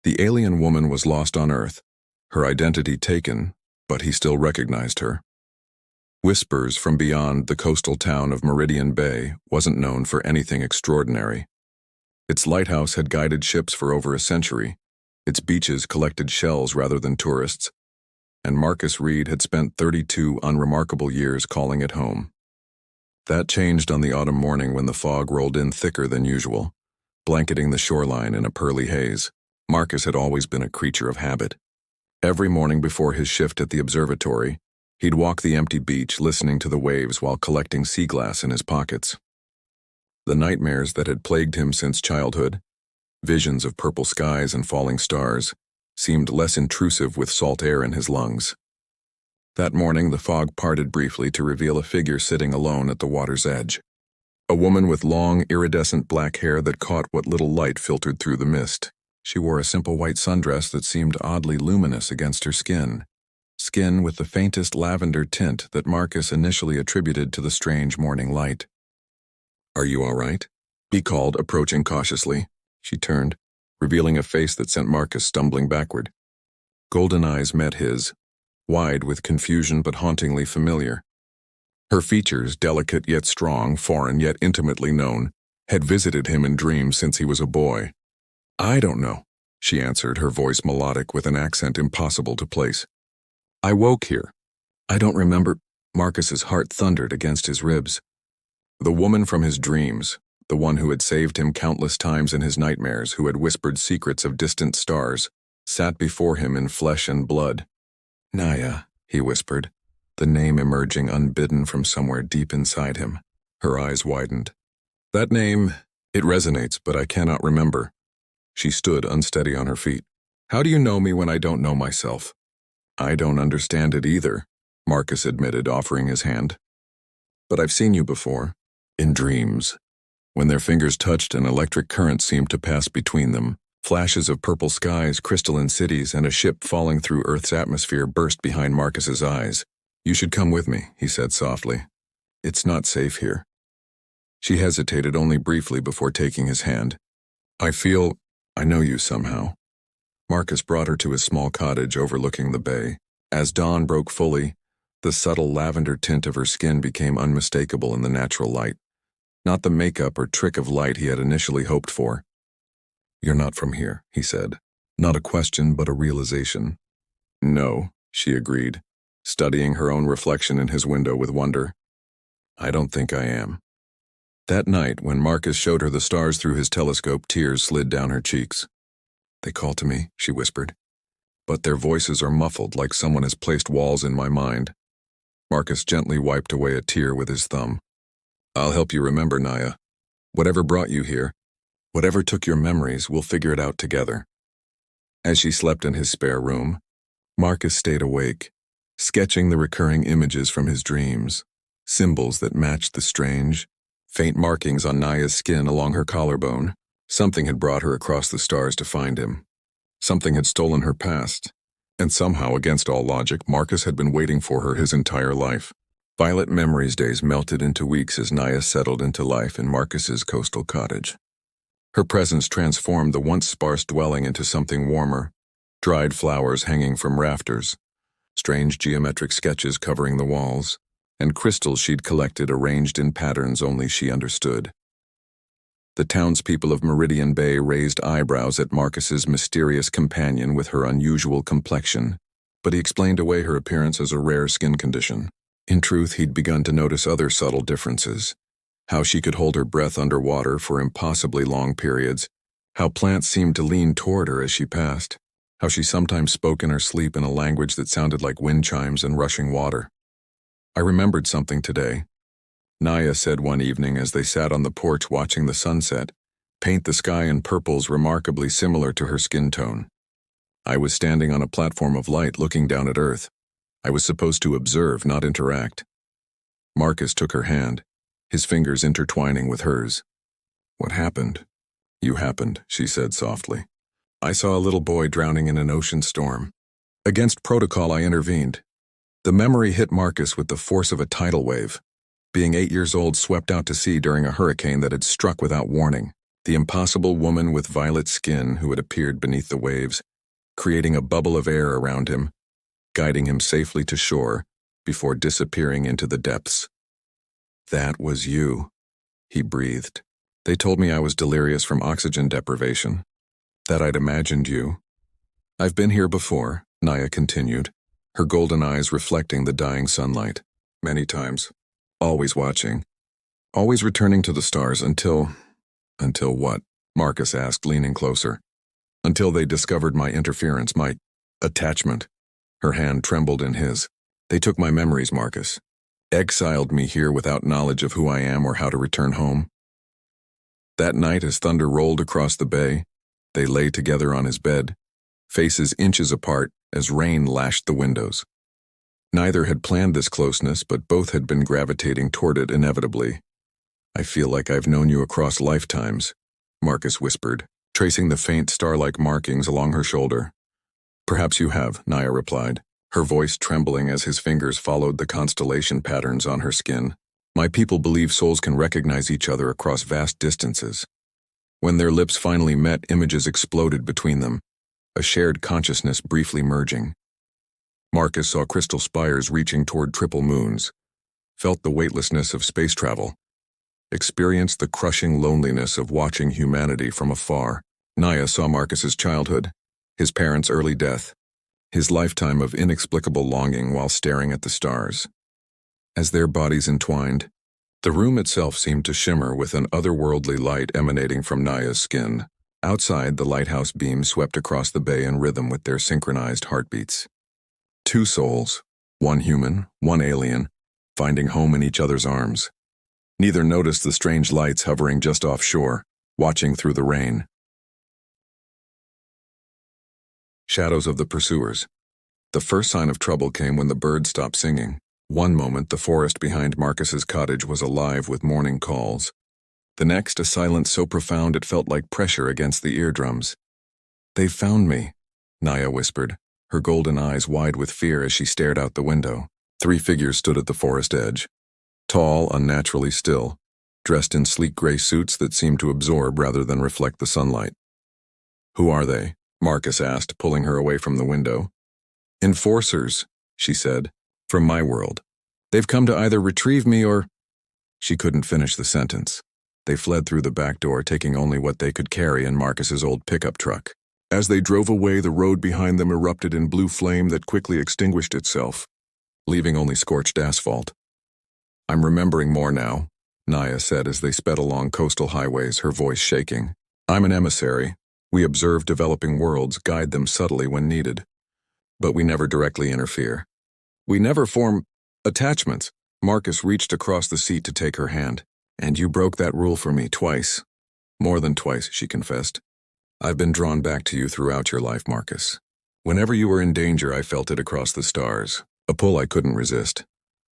The alien woman was lost on Earth, her identity taken, but he still recognized her. Whispers from beyond the coastal town of Meridian Bay wasn't known for anything extraordinary. Its lighthouse had guided ships for over a century, its beaches collected shells rather than tourists, and Marcus Reed had spent 32 unremarkable years calling it home. That changed on the autumn morning when the fog rolled in thicker than usual, blanketing the shoreline in a pearly haze. Marcus had always been a creature of habit. Every morning before his shift at the observatory, he'd walk the empty beach listening to the waves while collecting sea glass in his pockets. The nightmares that had plagued him since childhood, visions of purple skies and falling stars, seemed less intrusive with salt air in his lungs. That morning, the fog parted briefly to reveal a figure sitting alone at the water's edge. A woman with long, iridescent black hair that caught what little light filtered through the mist. She wore a simple white sundress that seemed oddly luminous against her skin with the faintest lavender tint that Marcus initially attributed to the strange morning light. "Are you all right?" he called, approaching cautiously. She turned, revealing a face that sent Marcus stumbling backward. Golden eyes met his, wide with confusion but hauntingly familiar. Her features, delicate yet strong, foreign yet intimately known, had visited him in dreams since he was a boy. "I don't know," she answered, her voice melodic with an accent impossible to place. "I woke here. I don't remember." Marcus's heart thundered against his ribs. The woman from his dreams, the one who had saved him countless times in his nightmares, who had whispered secrets of distant stars, sat before him in flesh and blood. "Naya," he whispered, the name emerging unbidden from somewhere deep inside him. Her eyes widened. "That name, it resonates, but I cannot remember." She stood unsteady on her feet. "How do you know me when I don't know myself?" "I don't understand it either," Marcus admitted, offering his hand. "But I've seen you before, in dreams." When their fingers touched, an electric current seemed to pass between them. Flashes of purple skies, crystalline cities, and a ship falling through Earth's atmosphere burst behind Marcus's eyes. "You should come with me," he said softly. "It's not safe here." She hesitated only briefly before taking his hand. I know you somehow." Marcus brought her to his small cottage overlooking the bay. As dawn broke fully, the subtle lavender tint of her skin became unmistakable in the natural light. Not the makeup or trick of light he had initially hoped for. "You're not from here," he said. Not a question, but a realization. "No," she agreed, studying her own reflection in his window with wonder. "I don't think I am." That night, when Marcus showed her the stars through his telescope, tears slid down her cheeks. "They call to me," she whispered. "But their voices are muffled, like someone has placed walls in my mind." Marcus gently wiped away a tear with his thumb. "I'll help you remember, Naya. Whatever brought you here, whatever took your memories, we'll figure it out together." As she slept in his spare room, Marcus stayed awake, sketching the recurring images from his dreams, symbols that matched the strange, faint markings on Naya's skin along her collarbone. Something had brought her across the stars to find him. Something had stolen her past, and somehow, against all logic, Marcus had been waiting for her his entire life. Violet Memories days melted into weeks as Naya settled into life in Marcus's coastal cottage. Her presence transformed the once sparse dwelling into something warmer, dried flowers hanging from rafters, strange geometric sketches covering the walls, and crystals she'd collected arranged in patterns only she understood. The townspeople of Meridian Bay raised eyebrows at Marcus's mysterious companion with her unusual complexion, but he explained away her appearance as a rare skin condition. In truth, he'd begun to notice other subtle differences. How she could hold her breath underwater for impossibly long periods, how plants seemed to lean toward her as she passed, how she sometimes spoke in her sleep in a language that sounded like wind chimes and rushing water. "I remembered something today," Naya said one evening as they sat on the porch watching the sunset, paint the sky in purples remarkably similar to her skin tone. "I was standing on a platform of light looking down at Earth. I was supposed to observe, not interact." Marcus took her hand, his fingers intertwining with hers. "What happened?" "You happened," she said softly. "I saw a little boy drowning in an ocean storm. Against protocol, I intervened. The memory hit Marcus with the force of a tidal wave, being 8 years old swept out to sea during a hurricane that had struck without warning. The impossible woman with violet skin who had appeared beneath the waves, creating a bubble of air around him, guiding him safely to shore before disappearing into the depths. "That was you," he breathed. "They told me I was delirious from oxygen deprivation, that I'd imagined you." "I've been here before," Naya continued, her golden eyes reflecting the dying sunlight. "Many times. Always watching. Always returning to the stars until what?" Marcus asked, leaning closer. "Until they discovered my interference, my attachment." Her hand trembled in his. "They took my memories, Marcus. Exiled me here without knowledge of who I am or how to return home." That night, as thunder rolled across the bay, they lay together on his bed, faces inches apart as rain lashed the windows. Neither had planned this closeness, but both had been gravitating toward it inevitably. "I feel like I've known you across lifetimes," Marcus whispered, tracing the faint star-like markings along her shoulder. "Perhaps you have," Naya replied, her voice trembling as his fingers followed the constellation patterns on her skin. "My people believe souls can recognize each other across vast distances." When their lips finally met, images exploded between them, a shared consciousness briefly merging. Marcus saw crystal spires reaching toward triple moons, felt the weightlessness of space travel, experienced the crushing loneliness of watching humanity from afar. Naya saw Marcus's childhood, his parents' early death, his lifetime of inexplicable longing while staring at the stars. As their bodies entwined, the room itself seemed to shimmer with an otherworldly light emanating from Naya's skin. Outside, the lighthouse beams swept across the bay in rhythm with their synchronized heartbeats. Two souls, one human, one alien, finding home in each other's arms. Neither noticed the strange lights hovering just offshore, watching through the rain. Shadows of the pursuers. The first sign of trouble came when the birds stopped singing. One moment, the forest behind Marcus's cottage was alive with morning calls. The next, a silence so profound it felt like pressure against the eardrums. "They've found me," Naya whispered, her golden eyes wide with fear as she stared out the window. Three figures stood at the forest edge. Tall, unnaturally still, dressed in sleek gray suits that seemed to absorb rather than reflect the sunlight. "Who are they?" Marcus asked, pulling her away from the window. "Enforcers," she said, "from my world. They've come to either retrieve me or—" She couldn't finish the sentence. They fled through the back door, taking only what they could carry in Marcus's old pickup truck. As they drove away, the road behind them erupted in blue flame that quickly extinguished itself, leaving only scorched asphalt. "I'm remembering more now," Naya said as they sped along coastal highways, her voice shaking. "I'm an emissary. We observe developing worlds, guide them subtly when needed. But we never directly interfere. We never form attachments." Marcus reached across the seat to take her hand. "And you broke that rule for me twice." "More than twice," she confessed. "I've been drawn back to you throughout your life, Marcus. Whenever you were in danger, I felt it across the stars, a pull I couldn't resist."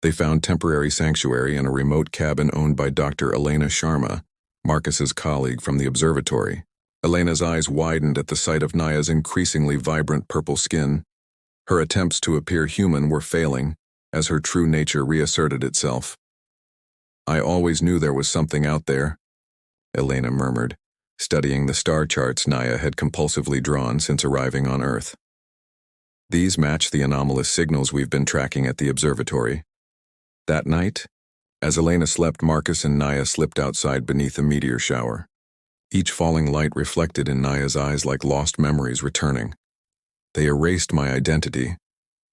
They found temporary sanctuary in a remote cabin owned by Dr. Elena Sharma, Marcus's colleague from the observatory. Elena's eyes widened at the sight of Naya's increasingly vibrant purple skin. Her attempts to appear human were failing, as her true nature reasserted itself. "I always knew there was something out there," Elena murmured, studying the star charts Naya had compulsively drawn since arriving on Earth. "These match the anomalous signals we've been tracking at the observatory." That night, as Elena slept, Marcus and Naya slipped outside beneath a meteor shower. Each falling light reflected in Naya's eyes like lost memories returning. "They erased my identity,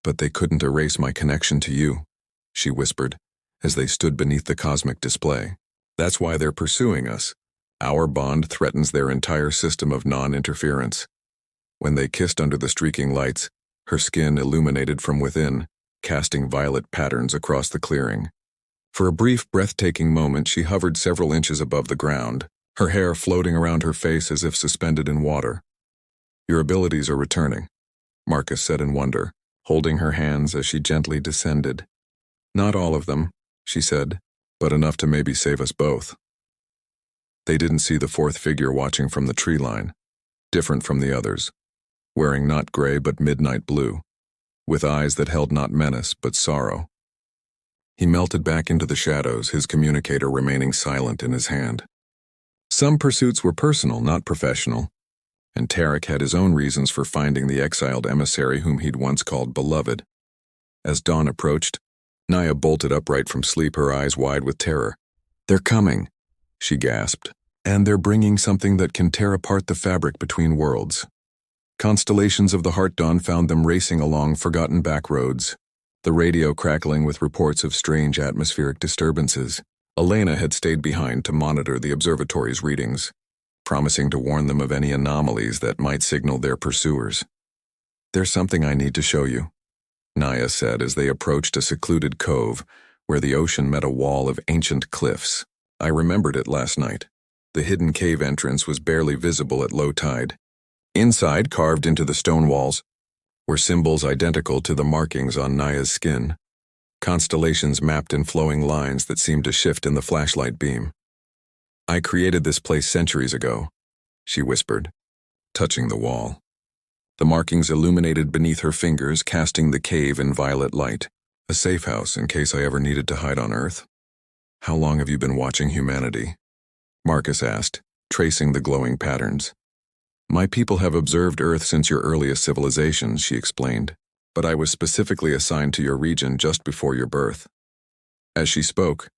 but they couldn't erase my connection to you," she whispered, as they stood beneath the cosmic display. "That's why they're pursuing us. Our bond threatens their entire system of non-interference." When they kissed under the streaking lights, her skin illuminated from within, casting violet patterns across the clearing. For a brief, breathtaking moment, she hovered several inches above the ground, her hair floating around her face as if suspended in water. "Your abilities are returning," Marcus said in wonder, holding her hands as she gently descended. "Not all of them," she said, "but enough to maybe save us both." They didn't see the fourth figure watching from the tree line, different from the others, wearing not gray but midnight blue, with eyes that held not menace but sorrow. He melted back into the shadows, his communicator remaining silent in his hand. Some pursuits were personal, not professional, and Tarek had his own reasons for finding the exiled emissary whom he'd once called beloved. As dawn approached, Naya bolted upright from sleep, her eyes wide with terror. "They're coming," she gasped, "and they're bringing something that can tear apart the fabric between worlds." Constellations of the Heart Dawn found them racing along forgotten back roads, the radio crackling with reports of strange atmospheric disturbances. Elena had stayed behind to monitor the observatory's readings, promising to warn them of any anomalies that might signal their pursuers. "There's something I need to show you," Naya said as they approached a secluded cove where the ocean met a wall of ancient cliffs. "I remembered it last night. The hidden cave entrance was barely visible at low tide. Inside, carved into the stone walls, were symbols identical to the markings on Naya's skin, constellations mapped in flowing lines that seemed to shift in the flashlight beam. "I created this place centuries ago," she whispered, touching the wall. The markings illuminated beneath her fingers, casting the cave in violet light. "A safe house in case I ever needed to hide on Earth." "How long have you been watching humanity?" Marcus asked, tracing the glowing patterns. "My people have observed Earth since your earliest civilizations," she explained, "but I was specifically assigned to your region just before your birth." As she spoke,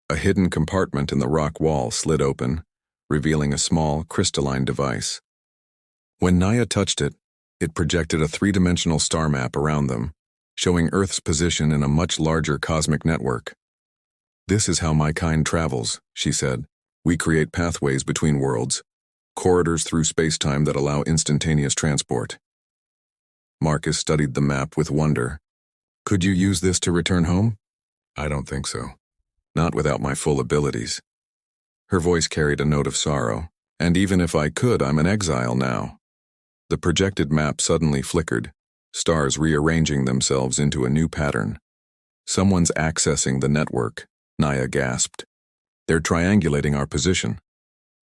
a hidden compartment in the rock wall slid open, revealing a small, crystalline device. When Naya touched it, it projected a three-dimensional star map around them, showing Earth's position in a much larger cosmic network. "This is how my kind travels," she said. "We create pathways between worlds, corridors through space-time that allow instantaneous transport." Marcus studied the map with wonder. "Could you use this to return home?" "I don't think so. Not without my full abilities." Her voice carried a note of sorrow. "And even if I could, I'm an exile now." The projected map suddenly flickered, stars rearranging themselves into a new pattern. "Someone's accessing the network," Naya gasped. "They're triangulating our position."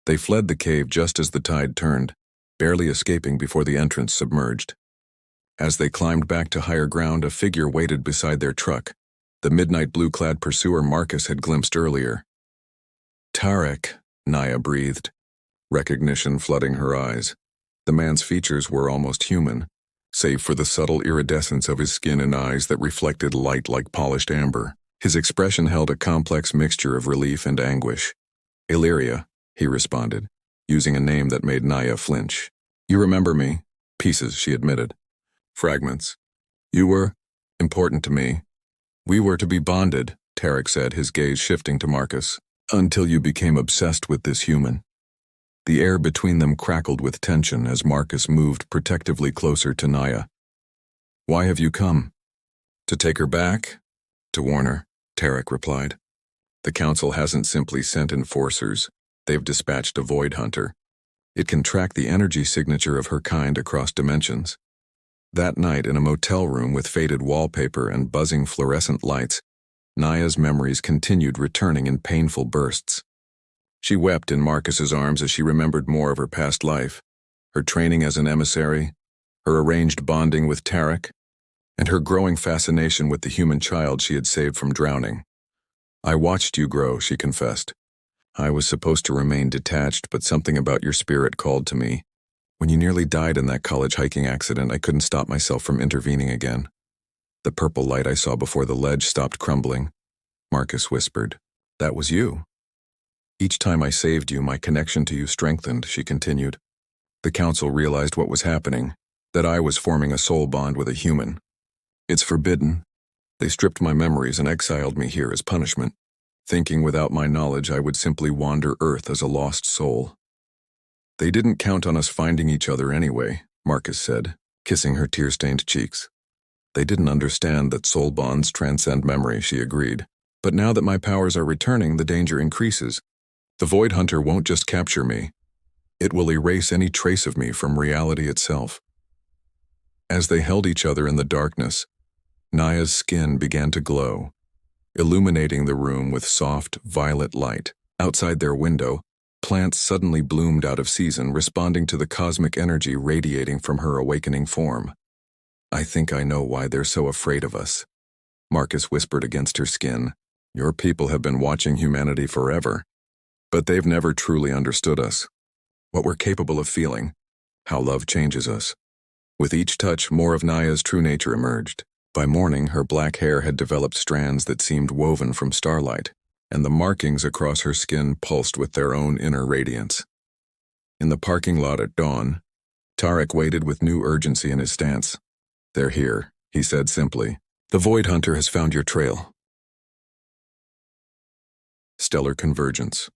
They fled the cave just as the tide turned, barely escaping before the entrance submerged. As they climbed back to higher ground, a figure waited beside their truck, the midnight blue-clad pursuer Marcus had glimpsed earlier. "Tarek," Naya breathed, recognition flooding her eyes. The man's features were almost human, save for the subtle iridescence of his skin and eyes that reflected light like polished amber. His expression held a complex mixture of relief and anguish. "Illyria," he responded, using a name that made Naya flinch. "You remember me?" "Pieces," she admitted. "Fragments. You were important to me. We were to be bonded," Tarek said, his gaze shifting to Marcus, "until you became obsessed with this human." The air between them crackled with tension as Marcus moved protectively closer to Naya. "Why have you come?" "To take her back?" "To warn her," Tarek replied. "The Council hasn't simply sent enforcers. They've dispatched a void hunter. It can track the energy signature of her kind across dimensions." That night, in a motel room with faded wallpaper and buzzing fluorescent lights, Naya's memories continued returning in painful bursts. She wept in Marcus's arms as she remembered more of her past life, her training as an emissary, her arranged bonding with Tarek, and her growing fascination with the human child she had saved from drowning. "I watched you grow," she confessed. "I was supposed to remain detached, but something about your spirit called to me. When you nearly died in that college hiking accident, I couldn't stop myself from intervening again. The purple light I saw before the ledge stopped crumbling." Marcus whispered. "That was you." "Each time I saved you, my connection to you strengthened," she continued. "The Council realized what was happening, that I was forming a soul bond with a human. It's forbidden. They stripped my memories and exiled me here as punishment, thinking without my knowledge I would simply wander Earth as a lost soul." "They didn't count on us finding each other anyway," Marcus said, kissing her tear-stained cheeks. "They didn't understand that soul bonds transcend memory," she agreed. "But now that my powers are returning, the danger increases. The Void Hunter won't just capture me. It will erase any trace of me from reality itself." As they held each other in the darkness, Naya's skin began to glow, illuminating the room with soft, violet light. Outside their window, plants suddenly bloomed out of season, responding to the cosmic energy radiating from her awakening form. "I think I know why they're so afraid of us," Marcus whispered against her skin. "Your people have been watching humanity forever. But they've never truly understood us. What we're capable of feeling, how love changes us. With each touch, more of Naya's true nature emerged. By morning, her black hair had developed strands that seemed woven from starlight, and the markings across her skin pulsed with their own inner radiance. In the parking lot at dawn, Tarek waited with new urgency in his stance. "They're here," he said simply. "The Void Hunter has found your trail." Stellar convergence.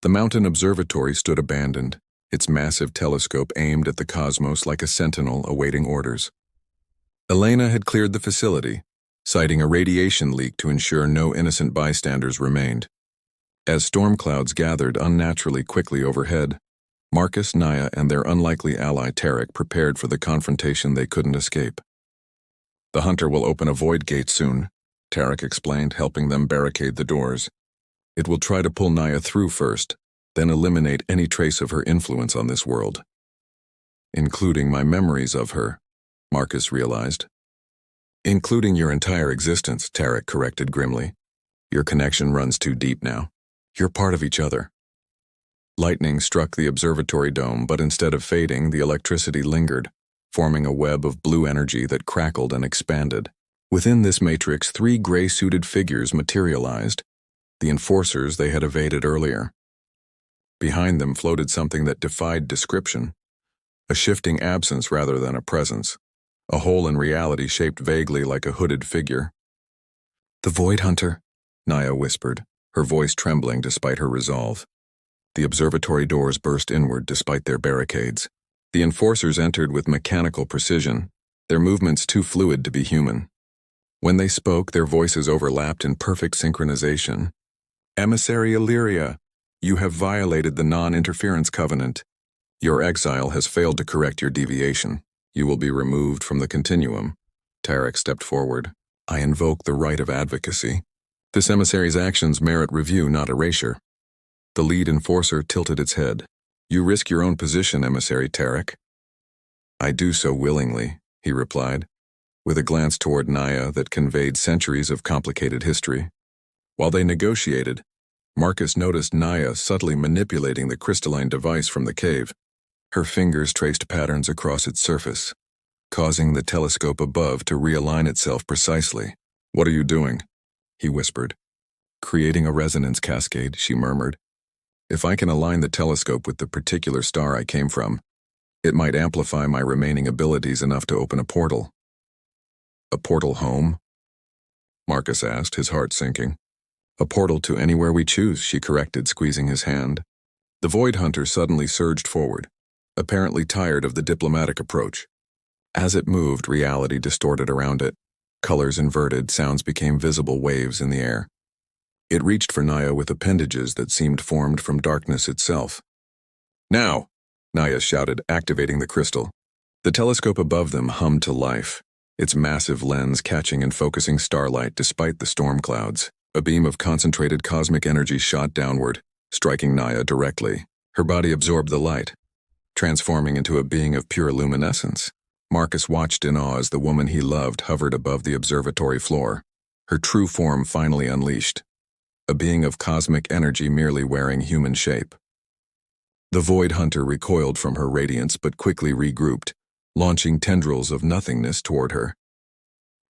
The mountain observatory stood abandoned, its massive telescope aimed at the cosmos like a sentinel awaiting orders. Elena had cleared the facility, citing a radiation leak to ensure no innocent bystanders remained. As storm clouds gathered unnaturally quickly overhead, Marcus, Naya, and their unlikely ally Tarek prepared for the confrontation they couldn't escape. "The Hunter will open a void gate soon," Tarek explained, helping them barricade the doors. "It will try to pull Naya through first, then eliminate any trace of her influence on this world." "Including my memories of her," Marcus realized. "Including your entire existence," Tarek corrected grimly. "Your connection runs too deep now. You're part of each other." Lightning struck the observatory dome, but instead of fading, the electricity lingered, forming a web of blue energy that crackled and expanded. Within this matrix, 3 gray-suited figures materialized, the enforcers they had evaded earlier. Behind them floated something that defied description, a shifting absence rather than a presence, a hole in reality shaped vaguely like a hooded figure. "The Void Hunter," Naya whispered, her voice trembling despite her resolve. The observatory doors burst inward despite their barricades. The enforcers entered with mechanical precision, their movements too fluid to be human. When they spoke, their voices overlapped in perfect synchronization. "Emissary Illyria, you have violated the non-interference covenant. Your exile has failed to correct your deviation. You will be removed from the continuum." Tarek stepped forward. "I invoke the right of advocacy. This emissary's actions merit review, not erasure." The lead enforcer tilted its head. "You risk your own position, Emissary Tarek." "I do so willingly," he replied, with a glance toward Naya that conveyed centuries of complicated history. While they negotiated, Marcus noticed Naya subtly manipulating the crystalline device from the cave. Her fingers traced patterns across its surface, causing the telescope above to realign itself precisely. "What are you doing?" he whispered. "Creating a resonance cascade," she murmured. "If I can align the telescope with the particular star I came from, it might amplify my remaining abilities enough to open a portal." "A portal home?" Marcus asked, his heart sinking. "A portal to anywhere we choose," she corrected, squeezing his hand. The Void Hunter suddenly surged forward, apparently tired of the diplomatic approach. As it moved, reality distorted around it. Colors inverted, sounds became visible waves in the air. It reached for Naya with appendages that seemed formed from darkness itself. "Now!" Naya shouted, activating the crystal. The telescope above them hummed to life, its massive lens catching and focusing starlight despite the storm clouds. A beam of concentrated cosmic energy shot downward, striking Naya directly. Her body absorbed the light, transforming into a being of pure luminescence. Marcus watched in awe as the woman he loved hovered above the observatory floor, her true form finally unleashed, a being of cosmic energy merely wearing human shape. The Void Hunter recoiled from her radiance but quickly regrouped, launching tendrils of nothingness toward her.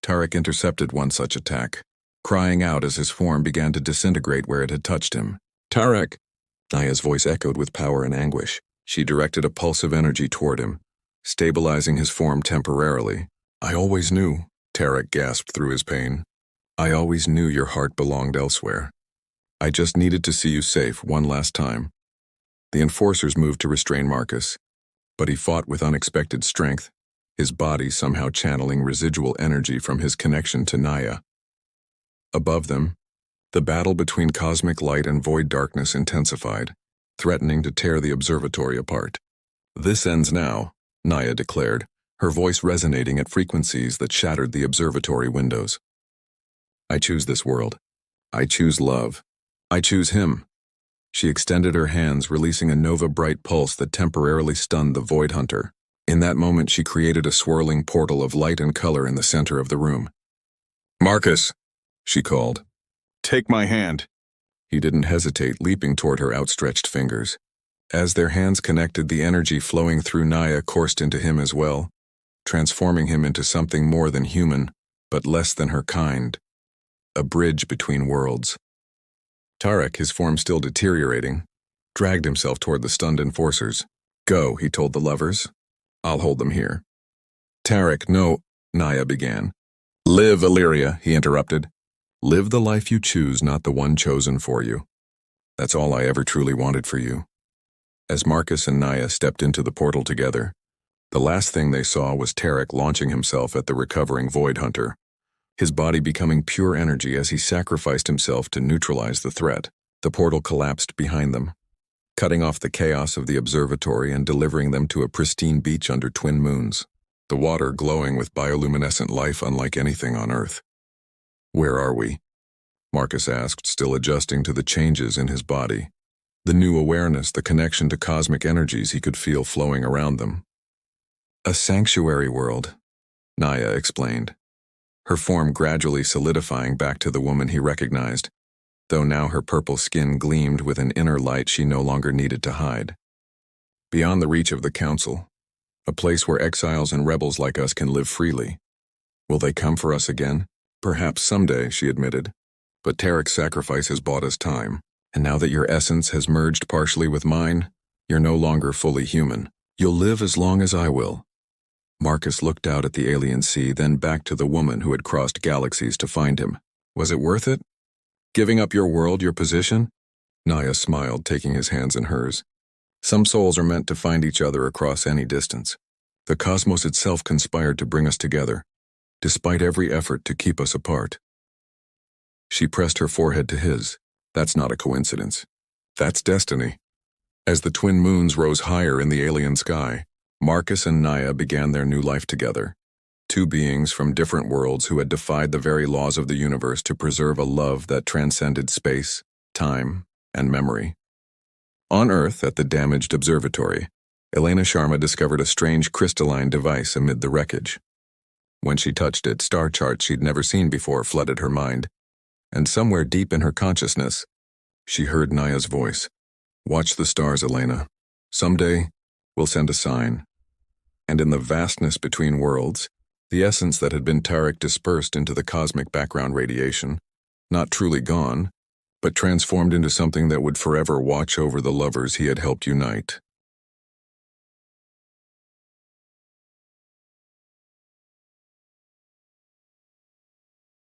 Tarek intercepted one such attack, crying out as his form began to disintegrate where it had touched him. "Tarek!" Naya's voice echoed with power and anguish. She directed a pulse of energy toward him, stabilizing his form temporarily. "I always knew," Tarek gasped through his pain. "I always knew your heart belonged elsewhere. I just needed to see you safe one last time." The enforcers moved to restrain Marcus, but he fought with unexpected strength, his body somehow channeling residual energy from his connection to Naya. Above them, the battle between cosmic light and void darkness intensified, threatening to tear the observatory apart. "This ends now," Naya declared, her voice resonating at frequencies that shattered the observatory windows. "I choose this world. I choose love. I choose him." She extended her hands, releasing a nova-bright pulse that temporarily stunned the Void Hunter. In that moment, she created a swirling portal of light and color in the center of the room. "Marcus," she called. "Take my hand." He didn't hesitate, leaping toward her outstretched fingers. As their hands connected, the energy flowing through Naya coursed into him as well, transforming him into something more than human, but less than her kind. A bridge between worlds. Tarek, his form still deteriorating, dragged himself toward the stunned enforcers. "Go," he told the lovers. "I'll hold them here." "Tarek, no," Naya began. "Live, Illyria," he interrupted. "Live the life you choose, not the one chosen for you. That's all I ever truly wanted for you." As Marcus and Naya stepped into the portal together, the last thing they saw was Tarek launching himself at the recovering Void Hunter, his body becoming pure energy as he sacrificed himself to neutralize the threat. The portal collapsed behind them, cutting off the chaos of the observatory and delivering them to a pristine beach under twin moons, the water glowing with bioluminescent life unlike anything on Earth. "Where are we?" Marcus asked, still adjusting to the changes in his body. The new awareness, the connection to cosmic energies he could feel flowing around them. "A sanctuary world," Naya explained, her form gradually solidifying back to the woman he recognized, though now her purple skin gleamed with an inner light she no longer needed to hide. "Beyond the reach of the Council, a place where exiles and rebels like us can live freely. Will they come for us again? Perhaps someday," she admitted. "But Tarek's sacrifice has bought us time, and now that your essence has merged partially with mine, you're no longer fully human. You'll live as long as I will." Marcus looked out at the alien sea, then back to the woman who had crossed galaxies to find him. "Was it worth it? Giving up your world, your position?" Naya smiled, taking his hands in hers. "Some souls are meant to find each other across any distance. The cosmos itself conspired to bring us together, despite every effort to keep us apart." She pressed her forehead to his. "That's not a coincidence. That's destiny." As the twin moons rose higher in the alien sky, Marcus and Naya began their new life together. Two beings from different worlds who had defied the very laws of the universe to preserve a love that transcended space, time, and memory. On Earth, at the damaged observatory, Elena Sharma discovered a strange crystalline device amid the wreckage. When she touched it, star charts she'd never seen before flooded her mind, and somewhere deep in her consciousness, she heard Naya's voice. "Watch the stars, Elena. Someday, we'll send a sign." And in the vastness between worlds, the essence that had been Tarek dispersed into the cosmic background radiation, not truly gone, but transformed into something that would forever watch over the lovers he had helped unite.